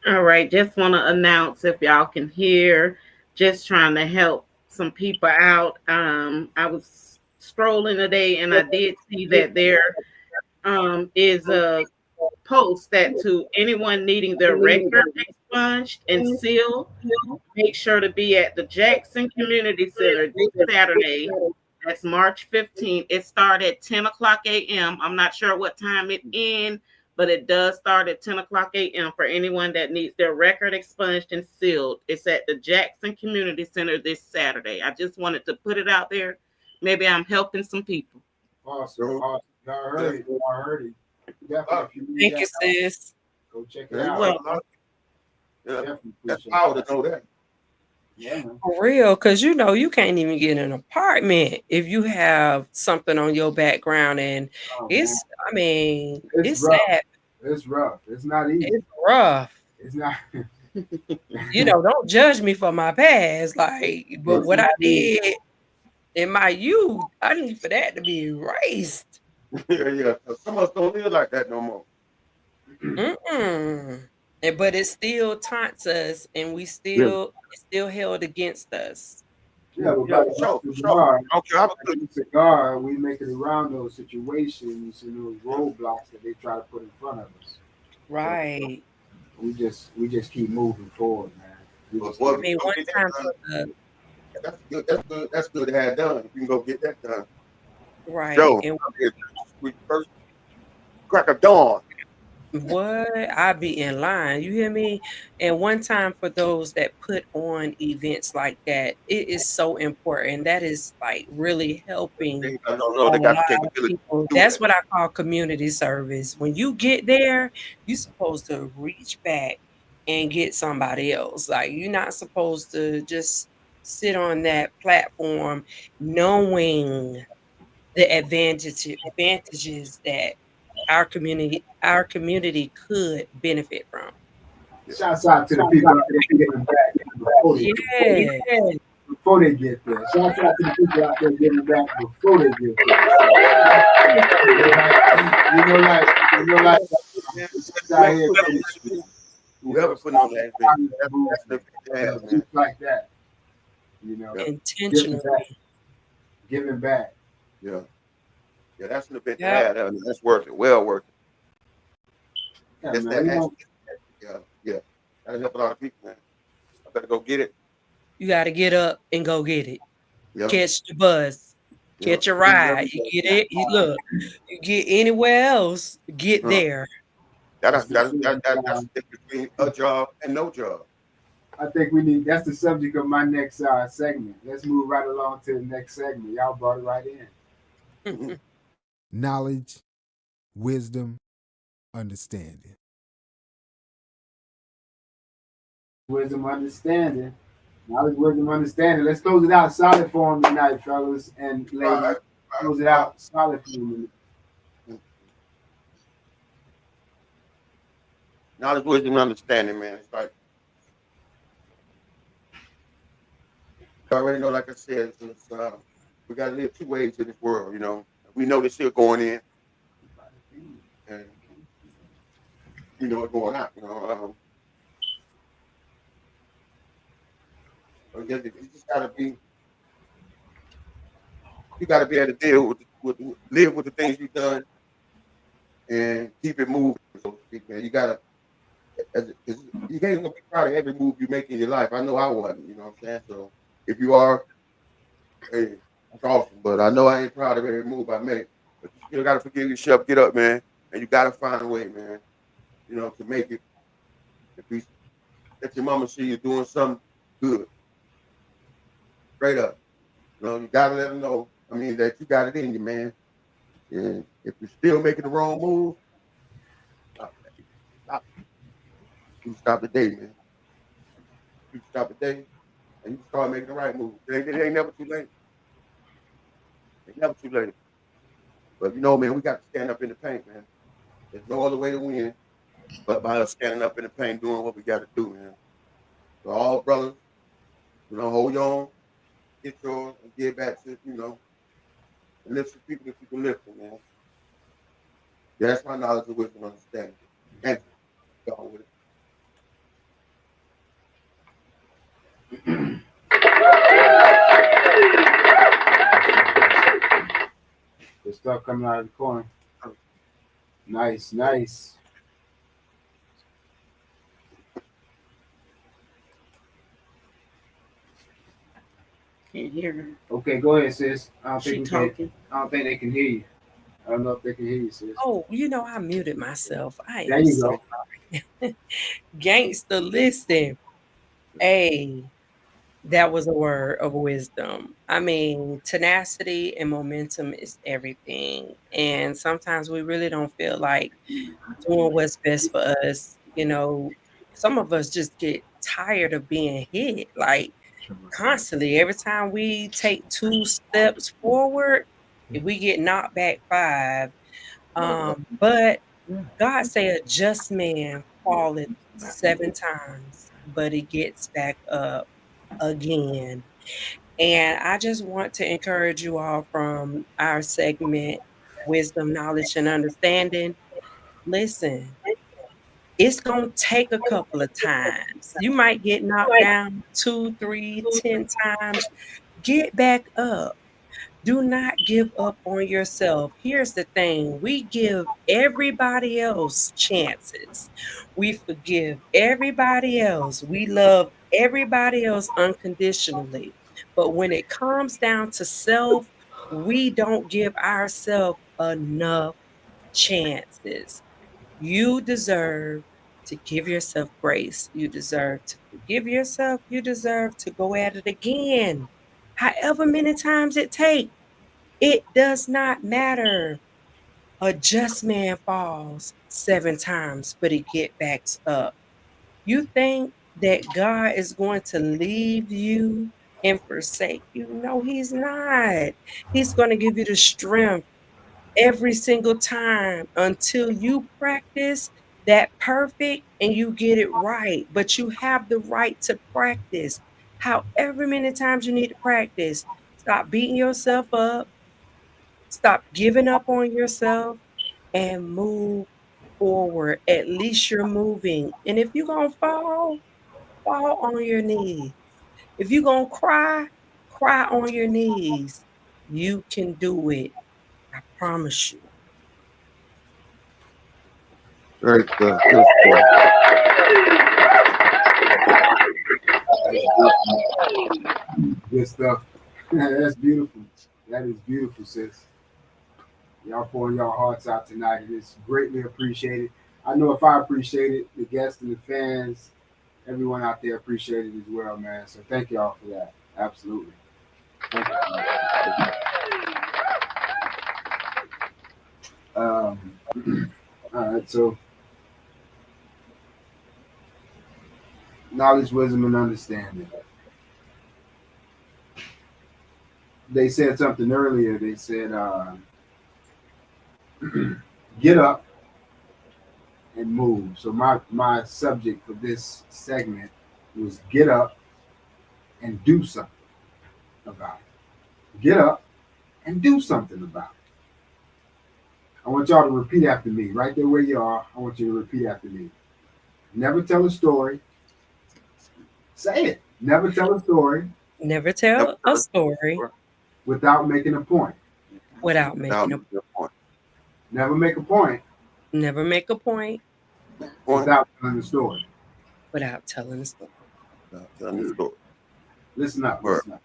All right, just want to announce, if y'all can hear, just trying to help some people out. I was strolling today and I did see that there is a post that to anyone needing their record expunged and sealed, make sure to be at the Jackson Community Center this Saturday. That's March 15th. It started at 10 o'clock a.m. I'm not sure what time it ends, but it does start at 10 o'clock a.m. for anyone that needs their record expunged and sealed. It's at the Jackson Community Center this Saturday. I just wanted to put it out there. Maybe I'm helping some people. Awesome. Awesome. Y'all heard it. Y'all heard it. Definitely. Thank you, sis. Go check it out. Yeah, that's power to know that. Yeah, man. For real, because you know you can't even get an apartment if you have something on your background, and it's rough. sad. It's rough. It's not easy. It's rough. It's not. You know, don't judge me for my past, but what I did in my youth, I need for that to be erased. Yeah. Some of us don't live like that no more. But it still taunts us, and it's still held against us. Yeah, but cigar, we make it around those situations and those roadblocks that they try to put in front of us. Right. We just keep moving forward, man. One time that's good to have done. If you can go get that done. Right. So, we first crack of dawn. What? I be in line. You hear me? And one time for those that put on events like that, it is so important. That is really helping a lot of people. That's what I call community service. When you get there, you're supposed to reach back and get somebody else. You're not supposed to just sit on that platform knowing the advantages that our community could benefit from. Shouts out to the people out there giving back before they get there. Shouts out to the people out there giving back before they get there. Whoever put on that just like that. You know, intentionally giving back. Yeah, that's an event to have. I mean, that's worth it. Well worth it. That's that action. Yeah. That'll help a lot of people, man. I better go get it. You got to get up and go get it. Yep. Catch the bus. Catch a ride. You get it. You get anywhere else. Get there. That's the difference between a job and no job. I think that's the subject of my next segment. Let's move right along to the next segment. Y'all brought it right in. Knowledge, wisdom, understanding. Wisdom, understanding. Knowledge, wisdom, understanding. Let's close it out solid for them tonight, fellas and ladies. Close it out solid for them. Knowledge, wisdom, understanding, man. It's like I already know, like I said, we got to live two ways in this world, you know. We know they're still going in. you know, going out. You just gotta be. You gotta be able to deal live with the things you've done and keep it moving. So to speak, man. You gotta. You ain't gonna be proud of every move you make in your life. I know I wasn't. You know what I'm saying? So if you are, hey, that's awesome. But I know I ain't proud of every move I make. But you still gotta forgive yourself. Get up, man, and you gotta find a way, man. You know, to make it. If you let your mama see you doing something good, straight up. You know, you gotta let them know. I mean, that you got it in you, man. And if you're still making the wrong move, stop. Stop. You stop the day, man. You stop the day, and you start making the right move. It ain't never too late. It's never too late. But you know, man, we got to stand up in the paint, man. There's no other way to win but by us standing up in the paint, doing what we got to do, man. So all brothers, you know, hold your own, get yours, and get back to, you know, and lift some people that you can lift them, man. Yeah, that's my knowledge of wisdom and understanding. And go with it. Good stuff coming out of the corner. Nice, nice. Can't hear her. Okay, go ahead, sis. I don't She think talking. I don't think they can hear you. I don't know if they can hear you, sis. Oh, I muted myself. I There am you so sorry. Gangster, listen. Hey, that was a word of wisdom. I mean, tenacity and momentum is everything. And sometimes we really don't feel like doing what's best for us. Some of us just get tired of being hit. Like, constantly, every time we take 2 steps forward, if we get knocked back 5. But God say a just man falleth 7 times, but he gets back up again. And I just want to encourage you all from our segment, Wisdom, Knowledge, and Understanding. Listen, it's going to take a couple of times. You might get knocked down 2, 3, 10 times. Get back up. Do not give up on yourself. Here's the thing. We give everybody else chances. We forgive everybody else. We love everybody else unconditionally. But when it comes down to self, we don't give ourselves enough chances. You deserve to give yourself grace. You deserve to forgive yourself. You deserve to go at it again. However many times it takes, it does not matter. A just man falls 7 times, but he get backs up. You think that God is going to leave you and forsake you? No, he's not. He's going to give you the strength every single time until you practice that perfect and you get it right. But you have the right to practice however many times you need to practice. Stop beating yourself up. Stop giving up on yourself and move forward. At least you're moving. And if you're going to fall on your knees. If you're going to cry on your knees. You can do it. I promise you. Very good. Good Good stuff. That's beautiful. That is beautiful, sis. Y'all pouring y'all hearts out tonight. It is greatly appreciated. I know if I appreciate it, the guests and the fans, everyone out there appreciate it as well, man. So thank y'all for that. Absolutely. Thank you. All right, so knowledge, wisdom, and understanding. They said something earlier. They said, get up and move. So my subject for this segment was get up and do something about it. Get up and do something about I want y'all to repeat after me. Right there where you are, I want you to repeat after me. Never tell a story. Say it. Never tell a story. Never tell a story without making a point. Without making a point. Never make a point. Never make a point without telling the story. Without telling the story. Listen up. Listen up.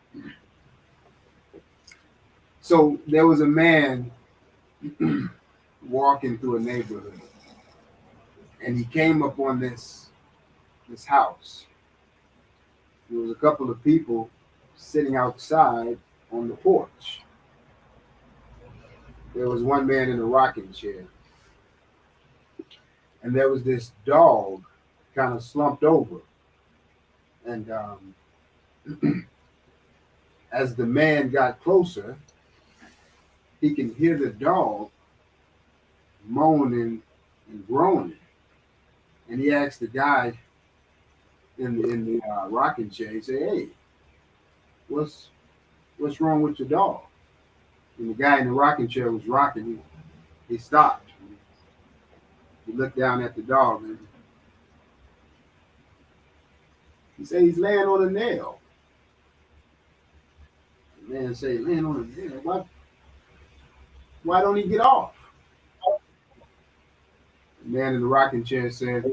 So there was a man walking through a neighborhood, and he came up on this house. There was a couple of people sitting outside on the porch. There was one man in a rocking chair, and there was this dog kind of slumped over. And as the man got closer, he can hear the dog moaning and groaning. And he asked the guy in the rocking chair, he said, "Hey, what's wrong with your dog?" And the guy in the rocking chair was rocking. He stopped. He looked down at the dog and he said, "He's laying on a nail." The man said, "Laying on a nail? Why don't he get off?" The man in the rocking chair said,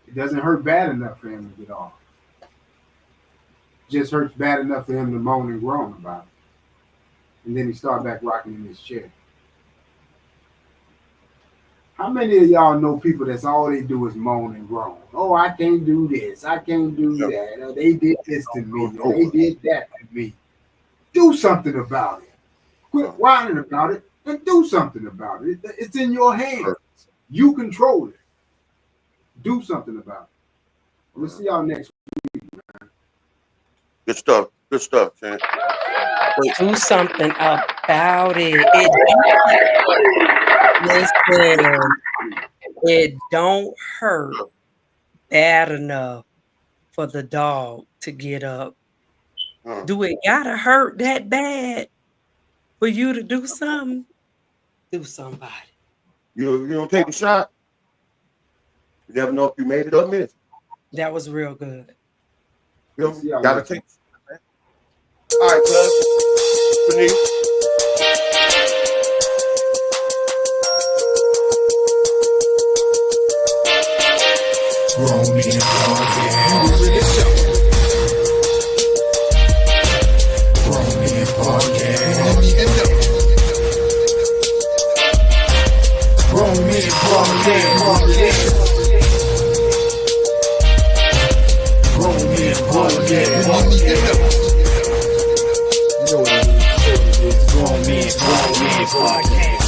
"It doesn't hurt bad enough for him to get off. It just hurts bad enough for him to moan and groan about it." And then he started back rocking in his chair. How many of y'all know people that's all they do is moan and groan? "Oh, I can't do this. I can't do that. Oh, they did this to me. They did that to me." Do something about it. Quit whining about it and do something about it. It's in your hands. You control it. Do something about it. We'll see y'all next week, man. Good stuff. Good stuff, man. Do something about it. Listen, it don't hurt bad enough for the dog to get up. Do it gotta hurt that bad for you to do something? Do somebody. You don't take the shot. You never know if you made it or missed. That was real good. You gotta take. All right, cuz. Beneath. Grown men podcast. Grown men podcast. Grown men podcast. Grown men podcast. You know what it is. Grown men podcast.